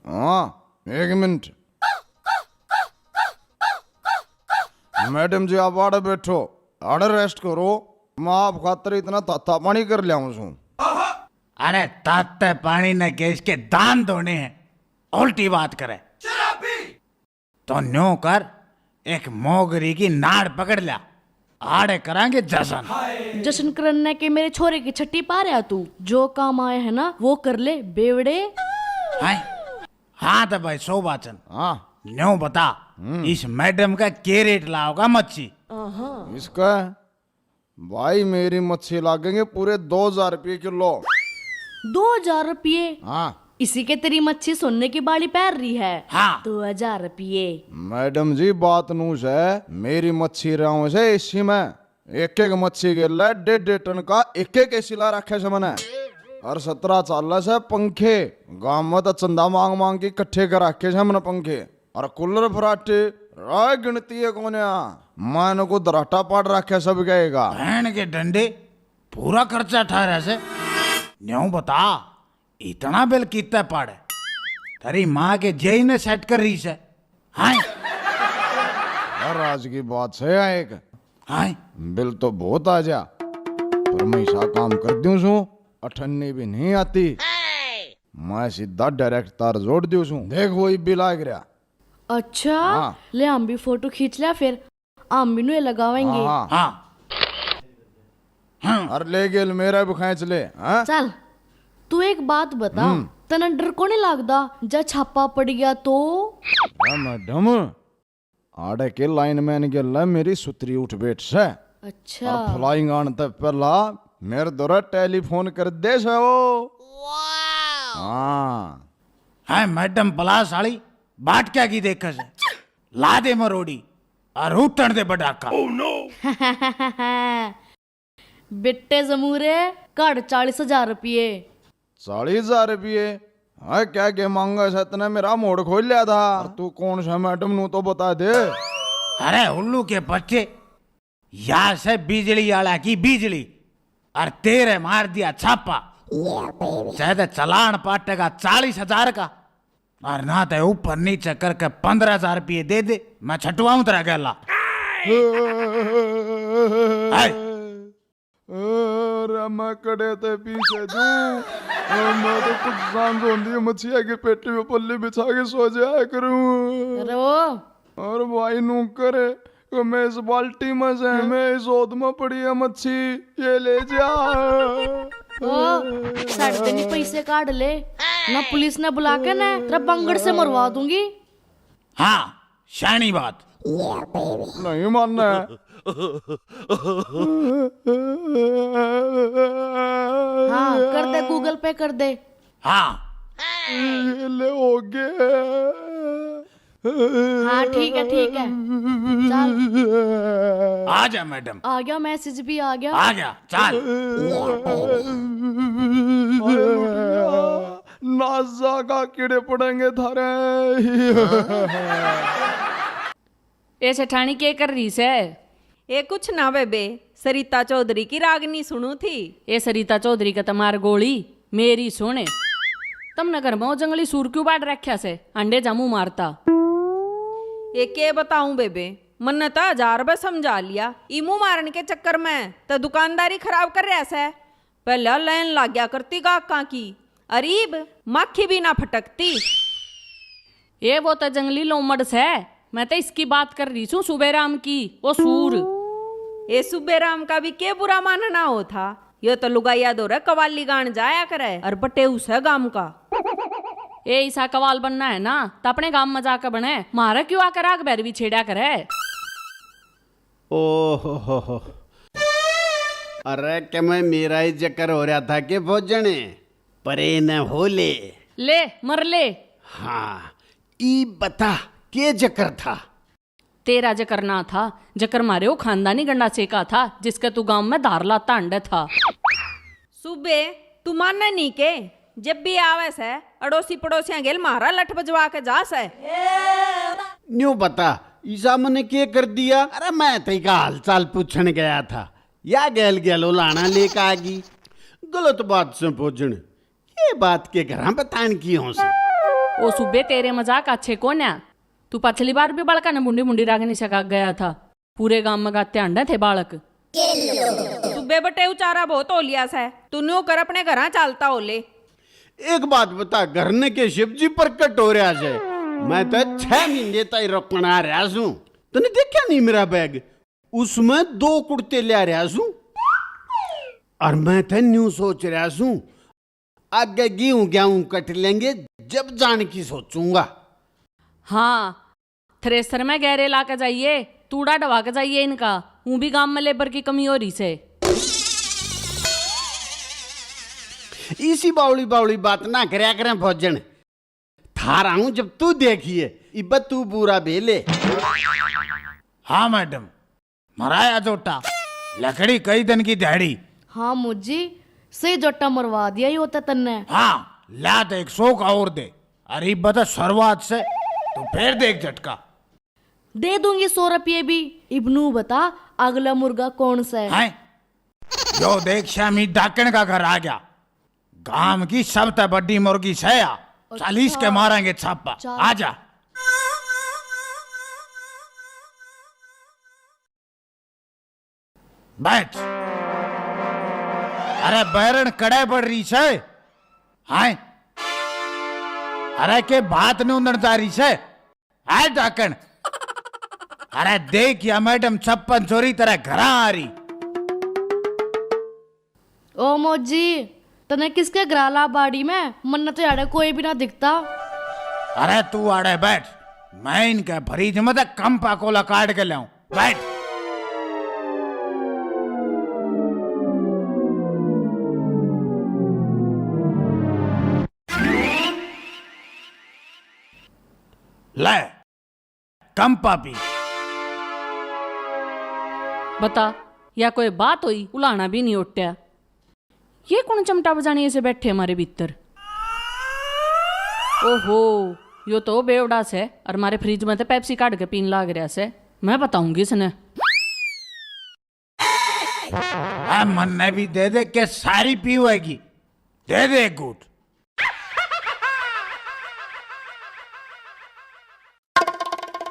हाँ 1 minute. Madam जी आप आड़े बैठो, आड़े रेस्ट करो। मैं आप खातर इतना ताता पानी कर लिया हूँ। अरे ताते पानी ने के इसके दान धोने हैं, उल्टी बात करे तो न्यो कर, एक मोगरी की नाड़ पकड़ लिया, आड़े करांगे जशन। जश्न करने के मेरे छोरे की छट्टी पा रहा तू। जो काम आया है ना वो कर ले बेवड़े। हाँ तो भाई शोभाचन, हाँ न्यो बता इस मैडम का क्या रेट लाओगा मच्छी? इसका भाई मेरी मच्छी लागेंगे पूरे 2000 रुपये किलो। 2000 रुपये? हाँ इसी के तेरी मच्छी सोने की बाड़ी पैर रही है। हाँ 2000 रुपये। मैडम जी बात नूस है, मेरी मच्छी रहा से इसी में एक मच्छी के लिए 1.5 टन का एक सिला रखे से मैंने। और 17 साल से पंखे गांव में तो चंदा मांग मांग के इकट्ठे कर रखे से हमने पंखे। और कूलर फराटे राय गिनती है कौन मैंने को दराटा पाट रखे सब कहेगा। बहन के डंडे पूरा खर्चा ठहरा से न्यो बता, इतना बिल कितना पड़े? तेरी माँ के जय ने सेट कर रही से। हाँ और आज की बात है एक हाँ बिल तो बहुत आ जा, पर मैं ऐसा काम कर दूं सू अठन्नी भी नहीं आती। मैं सीधा डायरेक्ट तार जोड़ दूं सू, देख वही बिल आ गया। अच्छा हाँ। ले हम भी फोटो खींच लिया, फिर हम भी नुए लगावेंगे। हाँ हाँ और ले गेल मेरा भी खींच ले। हाँ चल तू एक बात बता, तना डर को नहीं लगता जा छापा पड़ गया तो? मैडम आड़े के लाइन मैन गेल मेरी सुतरी उठ बैठ से। अच्छा और फ्लाइंग आन तक पहला मेरे द्वारा टेलीफोन कर दे से वो। हाँ हाँ मैडम पला साड़ी बाट क्या की देख से ला दे मरोड़ी और उठन दे बटाका। बिट्टे जमूरे कड़ 40,000 रुपये। 40,000 रुपये? हाँ क्या क्या मांगा है इतना, मेरा मोड़ खोल लिया था। और तू कौन सा मैडम नू तो बता दे। अरे उल्लू के बच्चे, यहाँ से बिजली वाला की बिजली और तेरे मार दिया छापा। चाहे चलान पाटेगा 40,000 का और ना तो ऊपर नीचे करके 15,000 रुपये दे दे, मैं छटवाऊं तेरा गला। अरे मैं कड़े ते पीछे दूं, मैं तो कुछ सांझ होती मछिया के पेटी में पल्ली बिछा के सो जाया करूं। अरे वो और भाई नू करे मैं इस बाल्टी में से मैं इस ओद में पड़ी है मच्छी, ये ले जा। ओ साढ़े तीन पैसे काट ले ना, पुलिस ने बुला के ना तेरा बंगड़ से मरवा दूंगी। हाँ शानी बात। नहीं मानना है। हाँ कर दे, गूगल पे कर दे। हाँ ये ले हो गए। हाँ ठीक है चल आ जा मैडम। आ गया, मैसेज भी आ गया। आ गया चल। नाजा का कीड़े पड़ेंगे थारे। ए सेठानी के कर रही से? ये कुछ ना बेबे, सरिता चौधरी की रागनी सुनू थी। ए सरिता चौधरी का तमार गोली मेरी सोने, तुमने घर में जंगली सूर क्यों बांट रखा से? अंडे जामू मारता। ये के बताऊं बेबे, मन तो 1000 रुपये समझा लिया, इमू मारने के चक्कर में तो दुकानदारी खराब कर रहा से। पहले लाइन लग गया करती गाका की, अरीब माखी भी ना फटकती। ये वो तो जंगली लोमड़ से, मैं तो इसकी बात कर रही हूँ सुबेराम की, वो सूर। ये सुबेराम का भी के बुरा मानना हो था, ये तो लुगाइया दो रे कवाली गान जाया करे और बटे उस है गाम का। ए ऐसा कवाल बनना है ना तो अपने गांव में जाकर बने, मारा क्यों आकर आग बैरवी छेड़ा करे। ओहो, अरे क्या मैं मेरा ही चक्कर हो रहा था कि भोजने परे न हो ले मर ले। हाँ ई बता के चक्कर था? तेरा जकर ना था, जकर मारे वो खानदानी गंडा सेका था जिसका तू गांव में धार लाता अंडे था। सुबे तू मानना नहीं के, जब भी आवे से अड़ोसी पड़ोसियां गेल मारा लठ बजवा के जा से। न्यू बता ईसा मैंने के कर दिया? अरे मैं तेरी का हाल चाल पूछने गया था, या गैल गैलो लाना लेकर आ गई। गलत बात से भोजन, ये बात के घर बतान की हो से। ओ सुबह तेरे मजाक अच्छे कौन है? तू पिछली बार भी बालका ने मुंडी मुंडी रागनी से गया था। पूरे गांव में गाते अंडे थे बालक। सुबह बटे उचारा बहुत हो लिया है, तू न्यू कर अपने घर चालता होले। एक बात बता, घर ने के शिवजी प्रकट हो रहा है, मैं तो 6 महीने तक रोकना रहा हूं। तूने देखा नहीं मेरा बैग, उसमें 2 कुर्ते ले रहा हूं। और मैं तो न्यू सोच रहा हूं, आगे गेहूं कट लेंगे जब जान की सोचूंगा। हाँ, थ्रेसर में गहरे ला के जाइए, तूड़ा डवा के जाइए इनका। हूं भी गांव में लेबर की कमी हो रही से। इसी बावली बात ना करया करें भोजन। थारा हूं जब तू देखिए, इब तू बुरा बेले। हाँ मैडम, मराया जोटा, लकड़ी कई दिन की दिहाड़ी। हाँ मुझी से जोटा मरवा दिया ही होता तन्ने। हाँ ला तो 100 का और दे। अरे बता शुरुआत से तो फिर देख झटका। दे दूंगी 100 रुपये भी। इब्नू बता अगला मुर्गा कौन सा है? हैं? यो देख शामी डाकण का घर आ गया। गांव की सबसे बड़ी मुर्गी सया, 40 के मारेंगे छापा। आजा। बैठ। अरे बैरन कड़े पड़ रही से। हैं? अरे के बात नहीं उड़ता रही से। है डाकण। अरे देख या मैडम छप्पन चोरी तरह घर आ रही। ओ मोजी तने किसके ग्राला बाड़ी में मन्ना तो यार कोई भी ना दिखता। अरे तू आड़े बैठ, मैं इनके फरीज में कम पाकोला काट के लाऊं। बैठ। ले कम पापी। बता, या कोई बात हुई? उलाना भी नहीं उठ्या। ये कौन चमटा बजानी ऐसे बैठे हमारे भीतर? ओहो, यो तो बेवड़ा से और हमारे फ्रिज में तो पेप्सी काट के पीन लाग रहा से। मैं बताऊंगी इसने। मन ने भी दे दे के सारी पी होगी। दे दे गुट।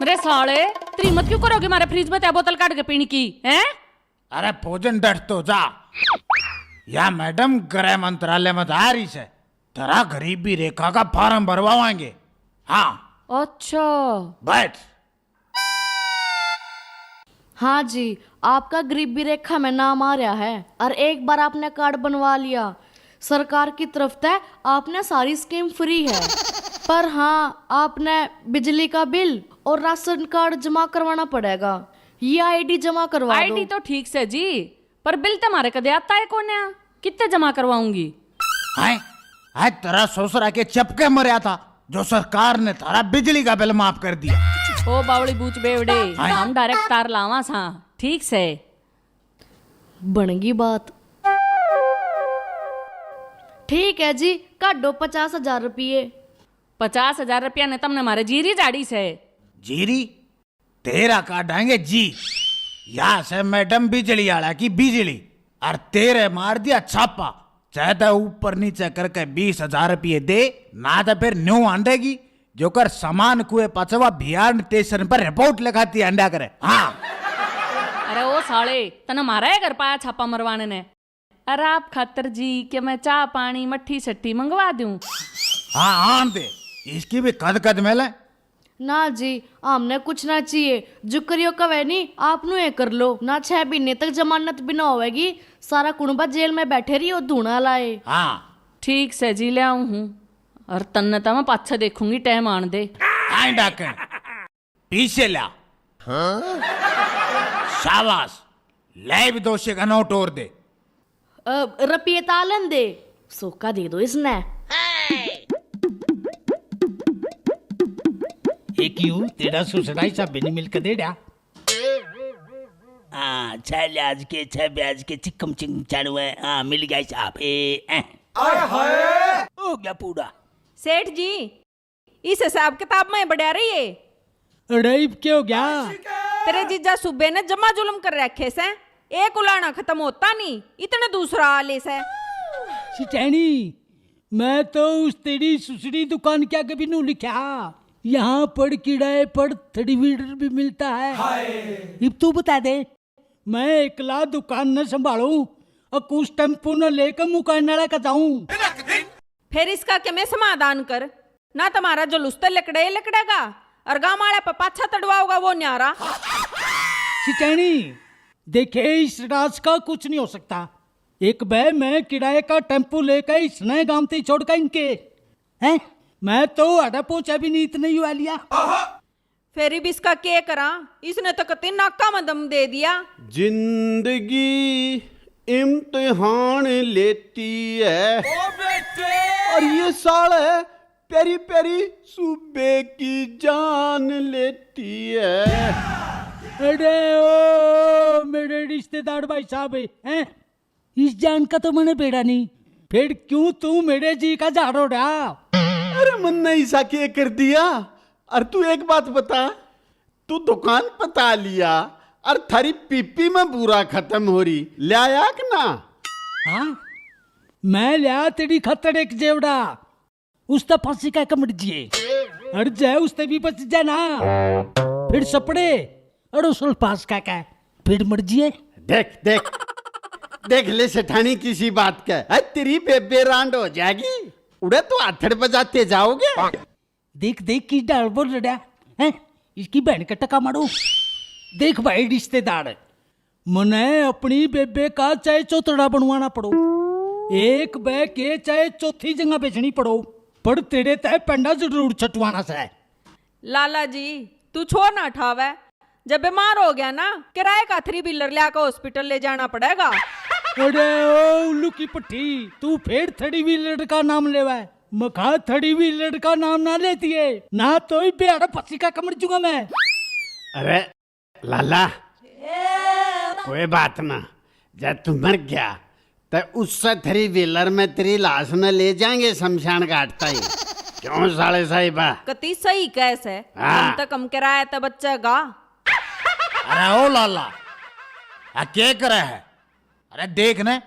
मेरे साले, तेरी हिम्मत क्यों करोगे हमारे फ्रिज में बोतल काट के पीने की? हैं? अरे भोजन डट तो जा। या मैडम गृह मंत्रालय में आ रही से, तेरा गरीबी रेखा का फॉर्म भरवाएंगे। हाँ अच्छा, बैठ। हाँ जी, आपका गरीबी रेखा में नाम आ रहा है और एक बार आपने कार्ड बनवा लिया, सरकार की तरफ से आपने सारी स्कीम फ्री है। पर हाँ, आपने बिजली का बिल और राशन कार्ड जमा करवाना पड़ेगा। ये आईडी जमा करवा दो। आईडी तो ठीक से जी, पर बिल तुम्हारे कदे आता है कौन है? कितने जमा करवाऊंगी? हैं? आज तेरा ससुरा के चपके मरया था जो सरकार ने तारा बिजली का बिल माफ कर दिया। ओ बावड़ी बूच बेवड़े, हाँ। हम डायरेक्ट तार लावा सा। ठीक से बनगी बात। ठीक है जी, काटो 50,000 रुपये। 50,000 रुपया ने तुमने हमारे जीरी जाड़ी से। जीरी तेरा काटेंगे जी। या से मैडम बिजली वाला की बिजली और तेरे मार दिया छापा। चाहे तो ऊपर नीचे करके 20,000 रुपये दे ना, तो फिर न्यू आंडेगी जो कर सामान कुए पचवा बिहार स्टेशन पर रिपोर्ट लगाती अंडा करे। हाँ अरे ओ साले, तने मारा है घर पाया छापा मरवाने ने? अरे आप खातर जी कि मैं चाय पानी मट्ठी सट्टी मंगवा दूं? हाँ आन दे, इसकी भी कद कद मेले। ना जी, हमने कुछ ना चाहिए। जो करियो कवे नहीं, आप नु ये कर लो ना। 6 महीने तक जमानत भी ना होगी, सारा कुणबा जेल में बैठे रही और धूना लाए। हाँ ठीक से जी ले आऊं हूँ, और तन्ने तो मैं पाछा देखूंगी, टाइम आन दे। आई डाकन पीछे ला। शाबाश, ले भी 200 का नोट और दे। रुपये तालन दे, सोका दे दो इसने। एक यू तेरा सुसराई सा बिनी मिलकर दे डा। हाँ, 6 ब्याज के 6 ब्याज के चिकम चिंग चालू है। हाँ, मिल गया साहब। हो गया पूरा। सेठ जी, इस हिसाब किताब में बढ़ा रही है। अरे क्या हो गया? तेरे जीजा सुबे ने जमा जुलम कर रखे से। एक उलाना खत्म होता नहीं, इतने दूसरा आले से। सिटैनी, मैं तो उस तेरी सुसड़ी दुकान क्या कभी नू लिखा, यहाँ पर किराए पर 3 व्हीलर भी मिलता है। अब तू बता दे, मैं एकला दुकान न संभालूं और कुछ टेम्पो न लेकर मुकानाड़ा का जाऊं। फिर इसका के मैं समाधान कर ना, तुम्हारा जुलूस तो लकड़ेगा और गाँव वाले पर पाछा तड़वाओगा वो न्यारा। सिचानी देखे, इस राज का कुछ नहीं हो सकता। एक बार मैं किराए का टेम्पो लेकर इस नए गांव से छोड़ कर इनके हैं, मैं तो आधा पोचा भी नहीं इतने ही लिया। फिर भी इसका क्या करा, इसने तो कति नाका में दम दे दिया। जिंदगी इम्तिहान लेती है और ये साले प्यारी प्यारी सूबे की जान लेती है। अरे ओ मेरे रिश्तेदार भाई साहब हैं, इस जान का तो मैंने बेड़ा नहीं, फिर क्यों तू मेरे जी का झाड़ो रहा? अरे मन ने ऐसा क्या कर दिया? और तू एक बात बता, तू दुकान पता लिया और थारी पीपी में बुरा खत्म हो रही, लाया कि ना? हाँ, मैं लिया तेरी खतर एक जेवड़ा, उसका फांसी का कमर जिए और जय उससे भी बच जाए ना, फिर सपड़े और उसल पास का फिर मर जिए। देख देख देख ले सेठानी किसी बात का है, तेरी बेबे रांड हो जाएगी, उड़े तो आथड़ बजाते जाओगे। देख देख की डाल बोल रहा है, इसकी बहन का टका मारो। देख भाई रिश्तेदार, मने अपनी बेबे का चाहे चौथड़ा बनवाना पड़ो, एक बैग के चाहे चौथी जगह बेचनी पड़ो, पर तेरे तय पेंडा जरूर छटवाना से। लाला जी तू छोड़ ना उठावे, जब बीमार हो गया ना किराए का 3 व्हीलर लेकर हॉस्पिटल ले जाना पड़ेगा। अरे ओ उल्लू की पट्टी, तू फिर 3 व्हीलर का नाम लेवा, मखा 3 व्हीलर का नाम ना लेती है ना, तो ही बेड़ा पसी का कमर जूंगा मैं। अरे लाला कोई बात ना, जब तू मर गया तो उससे 3 व्हीलर में तेरी लाश न ले जाएंगे शमशान घाट तक। क्यों साले साहिबा? कति सही कैसे, हाँ। कम तो कम किराया तो बचेगा। अरे ओ लाला, क्या करे है? अरे देख ने,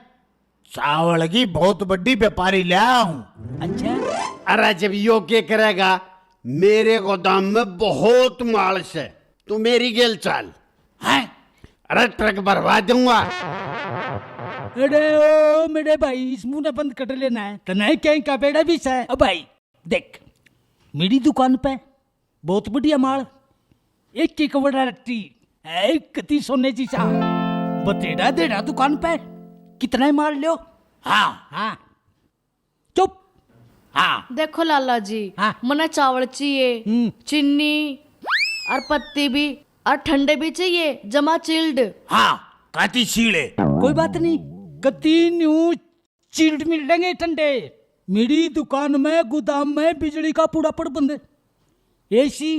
चावल की बहुत बड़ी व्यापारी ले आया हूं। अच्छा, अरे जब यो क्या करेगा, मेरे गोदाम में बहुत माल से, तू मेरी गेल चाल हैं? अरे ट्रक भरवा दूंगा। अरे ओ मेरे भाई, इस मुंह ने बंद कर लेना है तो नहीं कहीं का बेड़ा भी है। अब भाई देख, मेरी दुकान पे बहुत बढ़िया माल, एक बड़ा रट्टी, एक कति सोने जी सा बतेड़ा देड़ा दुकान पे, कितना ही मार लो। हाँ हाँ चुप। हाँ देखो लाला जी, हाँ। मने चावल चाहिए, चीनी और पत्ती भी और ठंडे भी चाहिए, जमा चिल्ड। हाँ, काती सीड़े। कोई बात नहीं, कति न्यू चिल्ड मिलेंगे ठंडे। मेरी दुकान में गोदाम में बिजली का पूरा प्रबंध, एसी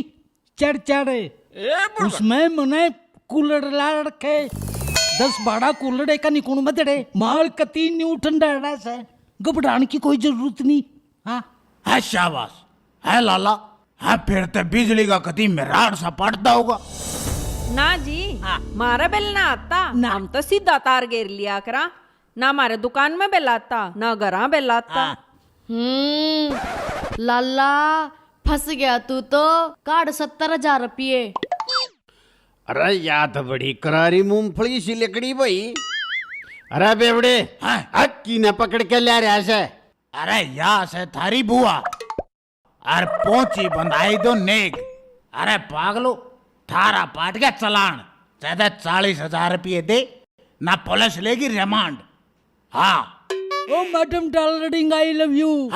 चढ़ उसमें मने कूलर ला रखे, 10-12 कूलर एक निकुण में दड़े, माल कति न्यू ठंडा से, घबराने की कोई जरूरत नहीं। हाँ है शाबाश है लाला, है फिर तो बिजली का कति मिराड़ सा पड़ता होगा। ना जी, मारा बिल ना आता ना। हम तो सीधा तार घेर लिया करा, ना हमारे दुकान में बिल आता ना घरा बिल आता। लाला फंस गया तू तो, काट 70,000 रुपये। अरे या तो बड़ी करारी मूंगफली सी लकड़ी भाई। अरे बेवड़े, हक्की ने पकड़ के ले रहा से। अरे या से थारी बुआ और पहुंची बंधाई दो नेक। अरे पागलो, थारा पाट गया चलान, ज्यादा 40,000 रुपये दे ना, पुलिस लेगी रिमांड। हाँ ओ madam darling I love you.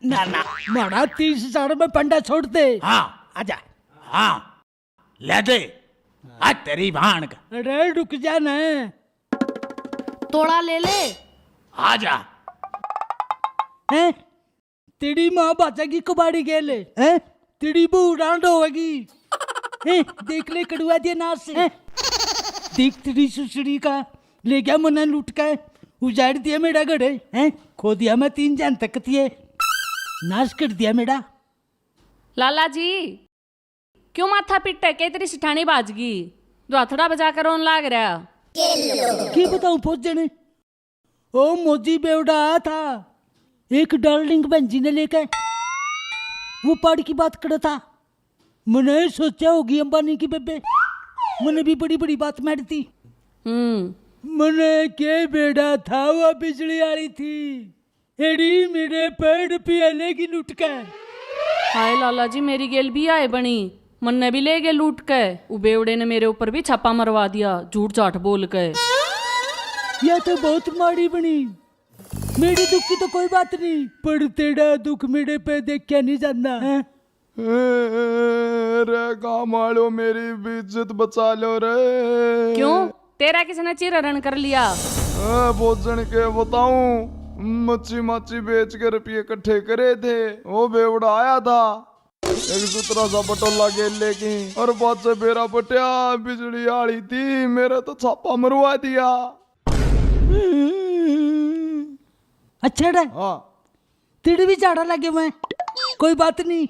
ना ना मारा 30,000 में पंडा छोड़ दे। हाँ आजा। हाँ ले दे, आज तेरी भान का। अरे रुक जा ना, तोड़ा ले ले। आजा। हैं? तेरी माँ बाचेगी कबाड़ी गेले, हैं? तेरी बहू डांड होगी, हैं? देख ले कड़वा दिया नाश से, हैं? देख तेरी सुसड़ी का ले गया मना लूट का, उजाड़ दिया मेरा गढ़े, हैं? खो दिया मैं 3 जान तक दिए, नाश कर दिया मेरा। लाला जी क्यों माथा पिट के तेरी सिठानी बाजगी, जो हथड़ा बजा कर रोन लाग रहा। की बताऊं पहुंच जाने, ओ मोजी बेवड़ा था, एक डार्लिंग बहन जी ने लेकर वो पहाड़ की बात करा था। मैंने सोचा होगी अंबानी की बेबे, मैंने भी बड़ी बड़ी बात मारी थी। मैंने के बेड़ा था वो बिजली वाली थी, एड़ी मेरे पेड़ पियाले की लुट कर। हाय लाला जी, मेरी गेल भी आए बनी, मन्ने भी ले गए लूट के। उबेवड़े ने मेरे ऊपर भी छापा मरवा दिया झूठ झाठ बोल के। यह तो बहुत माड़ी बनी। मेरी दुख की तो कोई बात नहीं, पर तेरा दुख मेरे पे देख क्या नहीं जानना है? रे काम वालो मेरी भी इज्जत बचा लो रे। क्यों, तेरा किसने चिरहरण कर लिया? भोजन के बताऊं, मच्छी मच्छी बेच के रुपये इकट्ठे करे थे, वो बेवड़ा आया था एक सुतरा सा बटोला गेल लेके, और बाद से बेरा पटिया बिजली आड़ी थी, मेरा तो छापा मरवा दिया। अच्छा रे, हाँ तेरे भी झाड़ा लगे हुए हैं, कोई बात नहीं।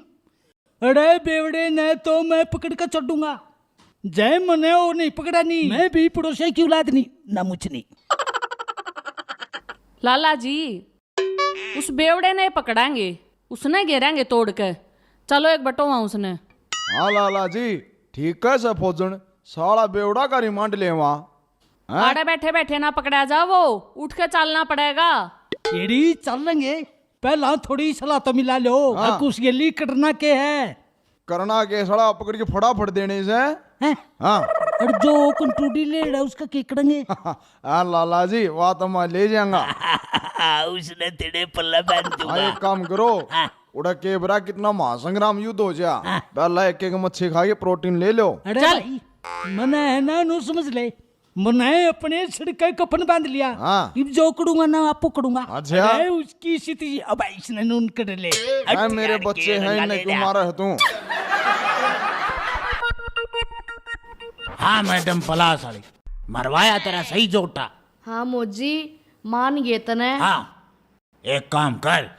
अरे बेवड़े ने तो मैं पकड़ कर छोड़ूंगा, जय मने और नहीं पकड़ा नहीं, मैं भी पड़ोसी की औलाद नहीं ना मुझ नहीं। लाला जी, उस बेवड़े ने पकड़ांगे, उसने घेरेंगे तोड़ के। चलो एक बटोवा उसने। हाँ लाला जी ठीक है सब भोजन, साला बेवड़ा का रिमांड ले वहाँ। आड़े बैठे बैठे ना पकड़ा जा, वो उठ के चलना पड़ेगा। एड़ी चल लेंगे, पहला थोड़ी सलाह तो मिला लो। हाँ। कुछ गली करना के है, करना के सड़ा पकड़ के फटाफट देने से। हैं? हाँ और जो कंटूडी ले रहा है उसका क्या करेंगे? हाँ लाला जी वहाँ तो मैं ले जाऊंगा। उसने तेरे पल्ला बांध हाँ दूंगा। एक काम करो, उड़ा के बरा कितना महासंग्राम युद्ध हो जा, पहला एक एक मच्छी खा के प्रोटीन ले लो। अरे भाई, मना है ना, नु समझ ले, मना अपने सिर का कफन बांध लिया। हाँ। अब जो करूंगा ना आपको करूंगा। अच्छा। अरे उसकी स्थिति अब इसने नून कर ले। अरे मेरे बच्चे हैं इन्हें क्यों मारा है तू? हाँ मैडम पलास वाली, मरवाया तेरा सही जोटा। हाँ मोजी मान गए तने। हाँ एक काम कर,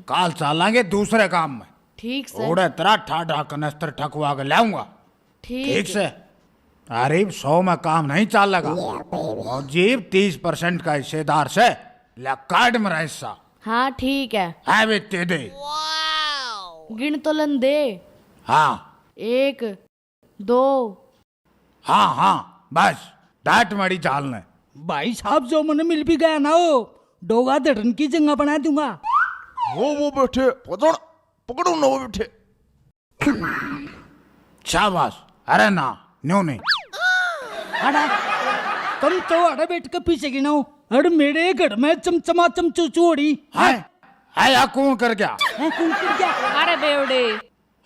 काल चलेंगे दूसरे काम में, ठीक से थोड़ा तेरा ठाडा कनस्तर ठकवा के लाऊंगा। ठीक ठीक से? अरे 100 में काम नहीं चलेगा, और जीव 30% का हिस्सेदार से ला कार्ड मेरा हिस्सा हाँ ठीक है। बेटे दे। गिन तो लन दे। हाँ 1 2। हाँ हाँ बस डांट मड़ी चालने। भाई साहब जो मैंने मिल भी गया ना, वो डोगा धड़न की जगह बना दूंगा। वो बैठे पकड़ पकड़ो ना वो बैठे। शाबाश। अरे ना न्यू नहीं। अरे तुम तो अरे बैठ के पीछे गिनाओ। अरे मेरे घर में चमचमा चमचू ओड़ी है या कौन कर गया? है, कौन कर गया? अरे बेवड़े,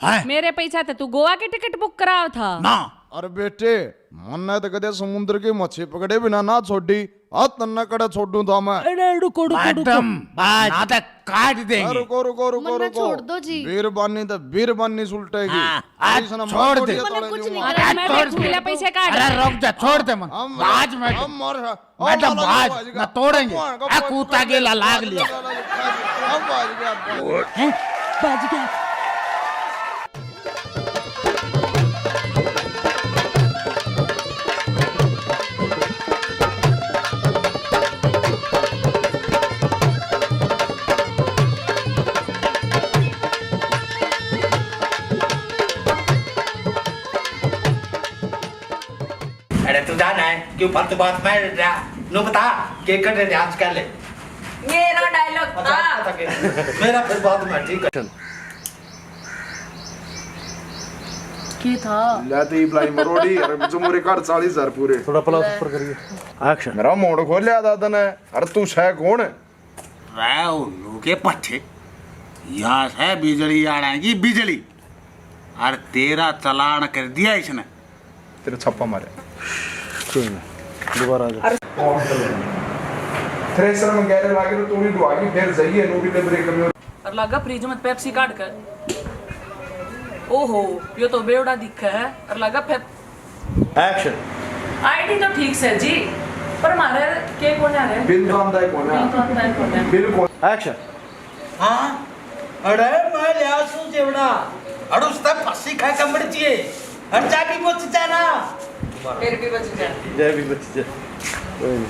है मेरे पैसा थे तू गोवा की टिकट बुक कराया था ना। अरे बेटे मन तो कदे समुद्र की मच्छी पकड़े बिना ना छोड़ी, आ तन्ना कड़ा छोड़ू था मैं। अरे रुको रुको रुको। मैडम ना तो काट देंगे। रुको रुको रुको मन्ना रुको, छोड़ दो जी। बीरबानी तो बीरबानी सुलटेगी। आज ऐसा ना छोड़ मार दे। दिया मैंने तो कुछ नहीं नहीं मार। करा। मैं देखूं, ले पैसे काट। अरे रुक जा, छोड़ दे मन। आज मैडम मैडम आज न तोड़ेंगे। आ कूता गेला लाग लिया। हैं? बाज गया। अरे तू जाना है क्यों फालतू बात मैं नो बता के कर रहे आज कर ले मेरा डायलॉग था। मेरा फिर बाद में ठीक है। की था लाती ब्लाई मरोड़ी अरे जो मोरे कार 40,000 पूरे। थोड़ा प्लस ऊपर करिए। एक्शन। मेरा मोड़ खोल लिया दादा ने। अरे तू है कौन? रे उल्लू के पट्टे, यहाँ से बिजली आड़ेगी बिजली, और तेरा चलान कर दिया इसने। तेरे छप्पा मारे कोई नहीं, दोबारा आ जा। थ्रेसर में गैर लागे तो तूड़ी दुआगी फिर जाइए नोडी ले ब्रेक में। और लगा फ्रिज में पेप्सी काट कर। ओहो ये तो बेवड़ा दिखा है। और लगा फिर एक्शन। आईडी तो ठीक से जी, पर मारे के कौन आ रहे? बिल दाम दाई कौन है? बिल कौन? एक्शन। हाँ अरे मैं ले आसू जेवड़ा अरे उस तक फंसी खा कमड़ चाहिए हर जाके बच जाना फिर भी बच जा। जय भी बच जा। कोई नहीं।